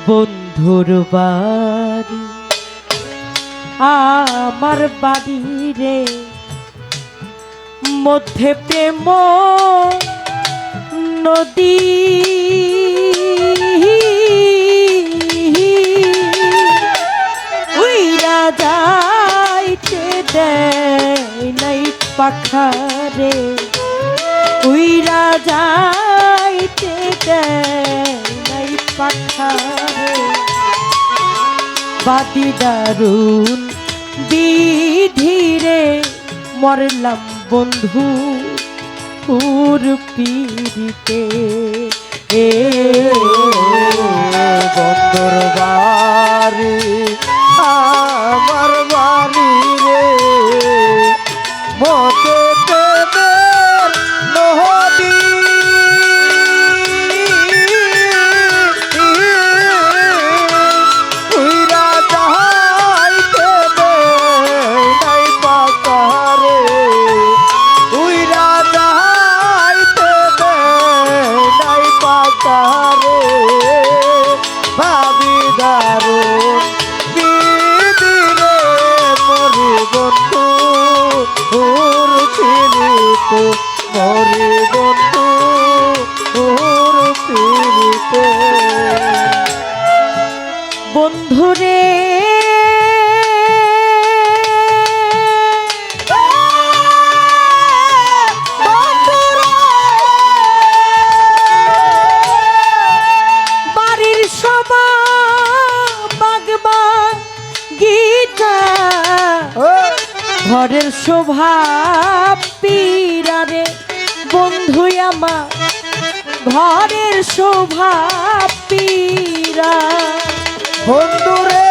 বন্ধুর বাড়ি আমার বাড়ি রে, মধ্যে প্রেম নদী। উইরা যাইতে দেয় নাই পাখারে, উইরা যাইতে দেয় নাই পাখারে। বাদি দারুণ বিধিরে মরলাম বন্ধু পুর পীড়িতে। বন্ধুর বাড়ি আমার বাড়ি রে, মতে প্রেমের নদী। উইরা যাইতে দেয় নাই পাখারে, উইরা যাইতে দেয় নাই পাখারে। ভাবি দারুণ বিধিরে মরি বন্ধু ওর পীড়িতে, মরি বন্ধু ওর পীড়িতে। বন্ধুরে বাড়ির শোভা বাগবা গীতা, ঘরের শোভা পীরারে বন্ধু আমার, ঘরের শোভা পীরা। বন্ধুরে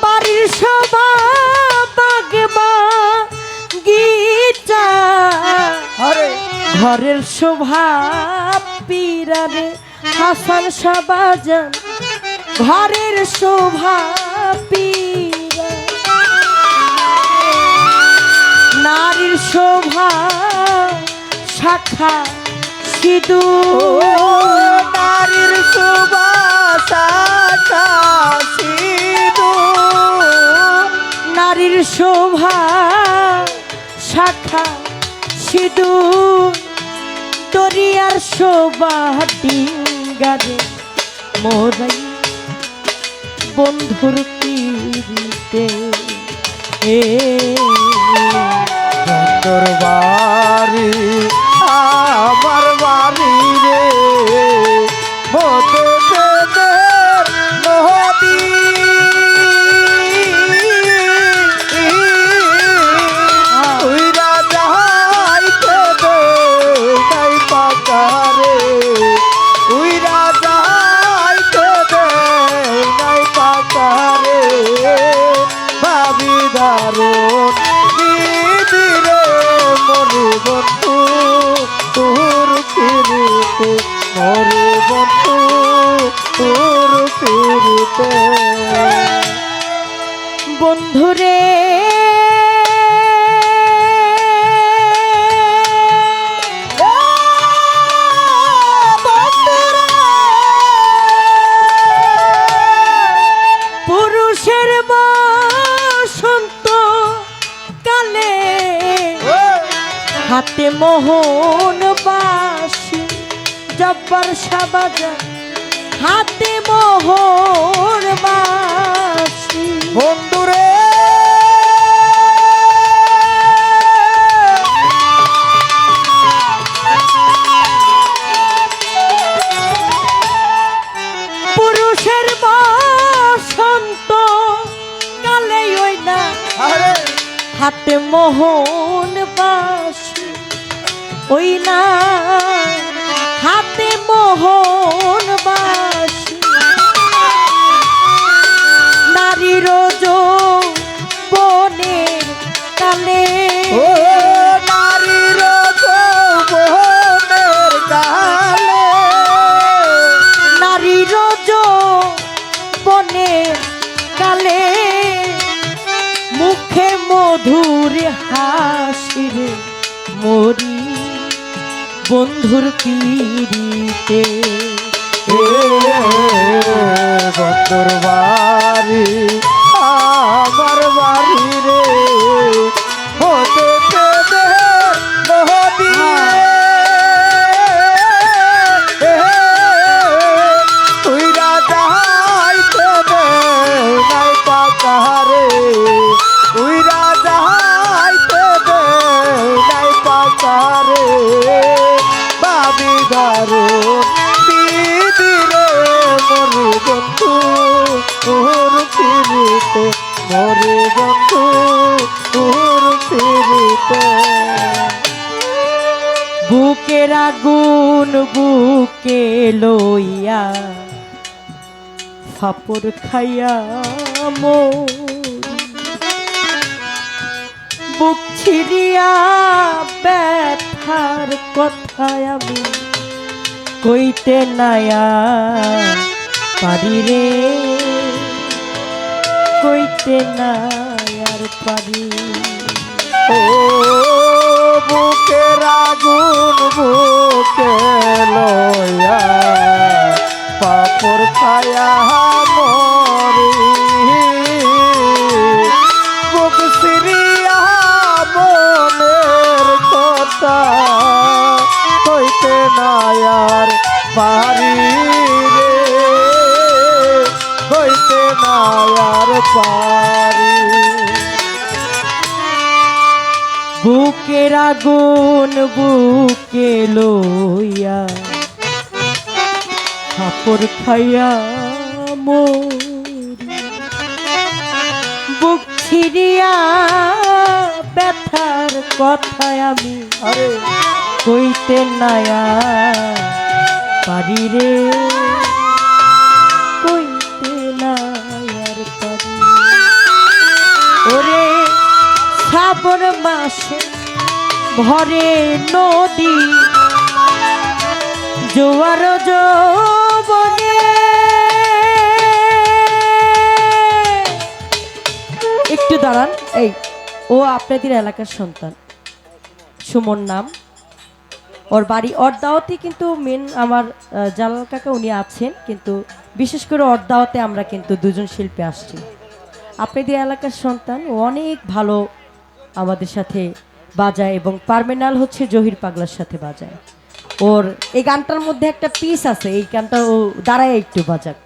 বাড়ির শোভা বাগবা গীতা, ঘরের শোভা পীরারে হাসান শাহবাজান, ঘরের শোভা পীরা। নারীর শোভা শাখা সিঁদুর, নারীর শোভা শাখা সিঁদুর, নারীর শোভা শাখা সিঁদুর। দরিয়ার শোভা ডিঙ্গারে মোরাই বন্ধুর পীড়িতে। বন্ধুর বাড়ি আমার বাড়ি রে, মতে প্রেমের নদী। উইরা যাইতে দেয় নাই পাখারে, উইরা যাইতে দেয় নাই পাখারে। ভাবি দারুণ বিধিরে মরি বন্ধু তোর পীড়িতে, মরি বন্ধু তোর পীড়িতে। বন্ধুরে পুরুষের বসন্ত কালে হাতে মোহন বাসি, জব্বার শাহবাজান হাতে মোহন বাসি। বন্ধুরে পুরুষের বসন্ত কালে ওই না হাতে মোহন বাসি, ওই না হাতে মোহন বাসি। নারীর যৌবনের কালে, ও নারীর যৌবনের কালে, নারীর যৌবনের কালে হাসিরে মরি বন্ধুর পিড়িতে। বন্ধুর বাড়ি আমার বাড়ি রে হতে পেতে মোহদি তুই রাজা হাইতে নাই পাকারে তুই রাজা হাইতে নাই পাকারে বাবি দারুন দিদিরে মরে বন্ধু তোর ফিরিতে মরে বন্ধু তোর ফিরিতে। বুকের আগুন বুকে লইয়া ফাপড় খাইয়া মরি বুক ছিড়িয়া ব্যথার কথায় আমি কইতে নায়া পারি রে কইতে নায়ার পারি। ও বুকের আগুন বুকে লইয়া পাপড় খায়া মরি বুক সিরিয়া মনের কথা কইতে নায়ার পারি রে কইতে নায়ার পারি। বুকের আগুন বুকে লইয়া কাপড় খাইয়া মরি বুক ছিড়িয়া ব্যথার কথায় আমি আরে কইতে নায়া পারি রে কইতে নায়ার পারি। ওরে শ্রাবণ মাসে ভরে নদী জোয়ার যৌবনে একটু দাঁড়ান। এই ও আপনাদের এলাকার সন্তান সুমন নাম, ওর বাড়ি অর্দাওতে, কিন্তু মেন আমার জালাল কাকা উনি আছেন, কিন্তু বিশেষ করে অর্দাওতে আমরা কিন্তু দুজন শিল্পী আসছি। আপনাদের এলাকার সন্তান, ও অনেক ভালো আমাদের সাথে বাজায় এবং পারমেনাল হচ্ছে জহির পাগলার সাথে বাজায়। ওর এই গানটার মধ্যে একটা পিস আছে, এই গানটা ও দাঁড়ায় একটু বাজাক।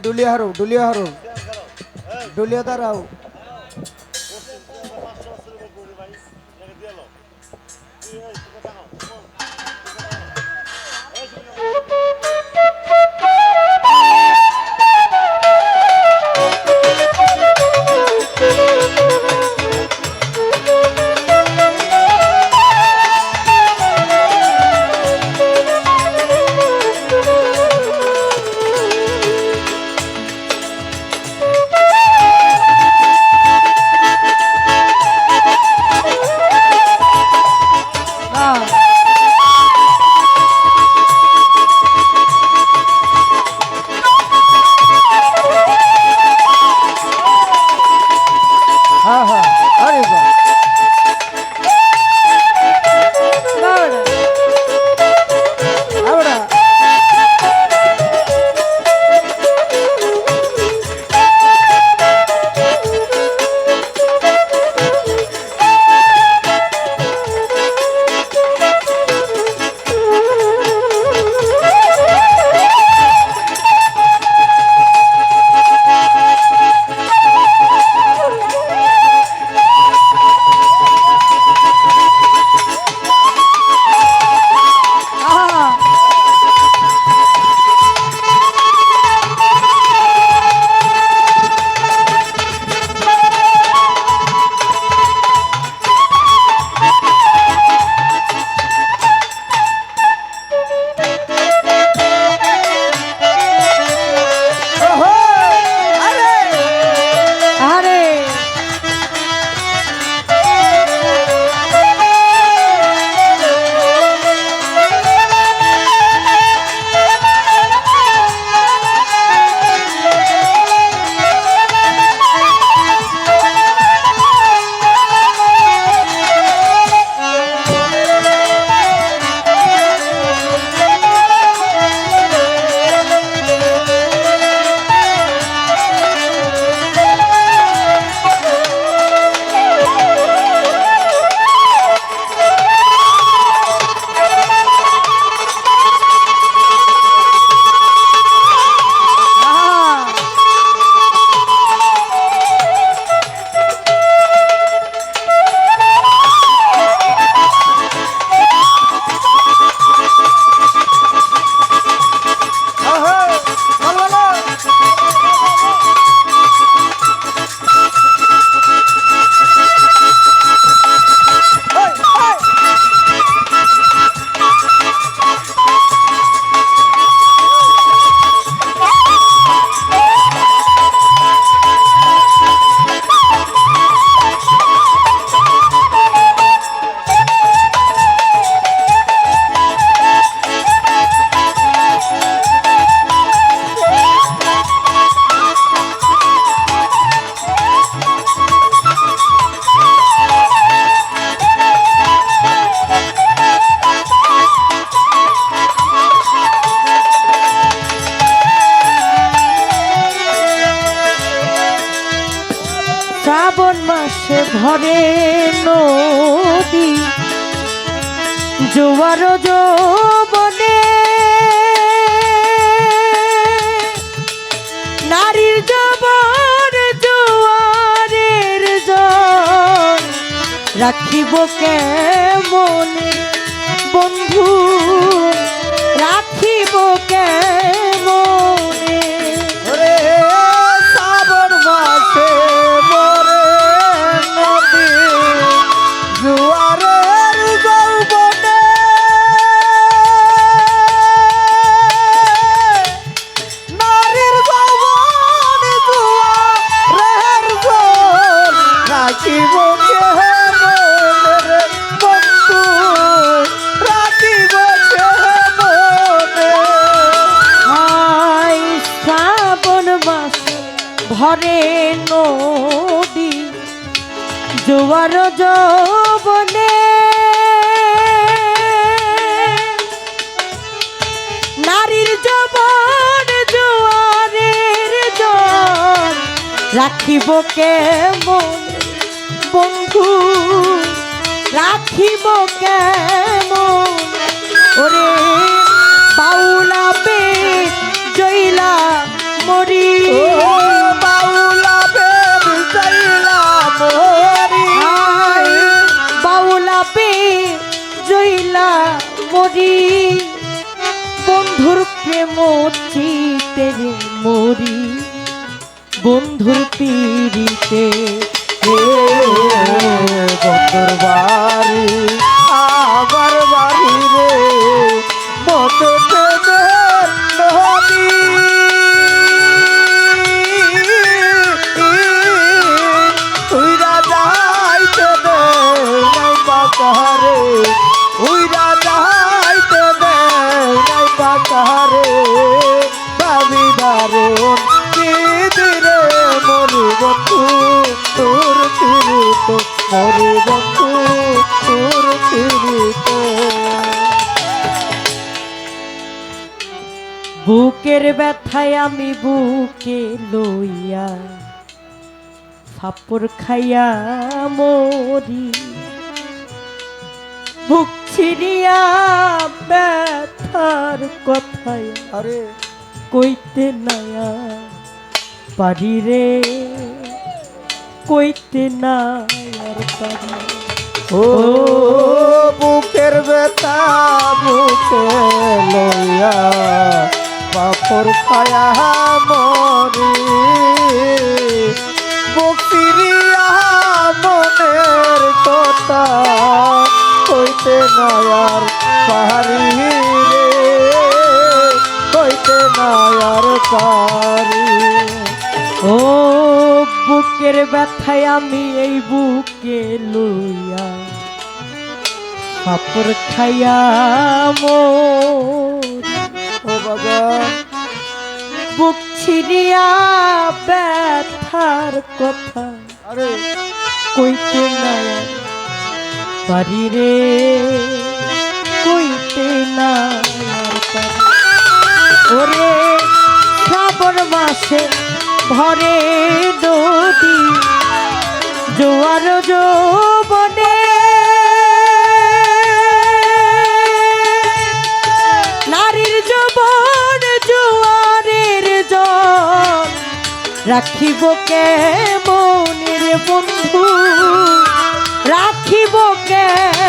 ডুলিয়া হারো ডুলিয়া হারো ডুলিয়া দাঁড়াও। ভরে নদী জোয়ার যৌবনে নারীর যৌবন জোয়ারের জল রাখিব কেমনে বন্ধু রাখিব কেমনে ওরে শ্রাবণ মাসে মরে নদী জোয়ারের যৌবনে নারীর যৌবন জোয়ারের জল রাখিব কেমনে বন্ধু রাখিব কেমনে হায় শ্রাবণ মাস ভরে নদী জোয়ার যৌবনে নারীর যৌবন জোয়ারের জল রাখিব কেমন বন্ধু রাখিব কেমন ওরে বাউলা পে জইলা মরি ও বাউলা বেব চাইলা মরি হায় বাউলা পে জইলা মরি বন্ধুর প্রেম চিতে রে মরি বন্ধুর পীড়িতে বন্ধুর বাড়ি আমার বাড়ি রে মতো প্রেমের নদী তুই রাজাইতে দে নাই বাকারে তুই রাজাইতে দে নাই বাকারে ভাবি দারুণ দিদিরে মরি বন্ধু তোর পীড়িত মরি বন্ধু তোর পীড়িত বুকের ব্যথায় আমি বুকে লইয়া ফাপড় খাইয়া মরি বুক ছিড়িয়া ব্যথার কথায় আরে কইতে নায়া পারি রে কইতে নায়ার পারি ও বুকের ব্যথা বুকে লইয়া বাপর খায়া মরি বুকিরিয়া মনের কথা কইতে নয়ার পারি রে কইতে নয়ার পারি ও বুকের ব্যথায় আমি এই বুকে লইয়া ফাপড় খাইয়া মরি ও বাবা বুক ছিড়িয়া ব্যথার কথা আরে কইতে না পারি রে কইতে না পারি ওরে শ্রাবণ মাসে ভরে নদী জোয়ার যৌবনে নারীর যৌবন জোয়ারের জল রাখিব কেমন রে বন্ধু রাখিব কেমন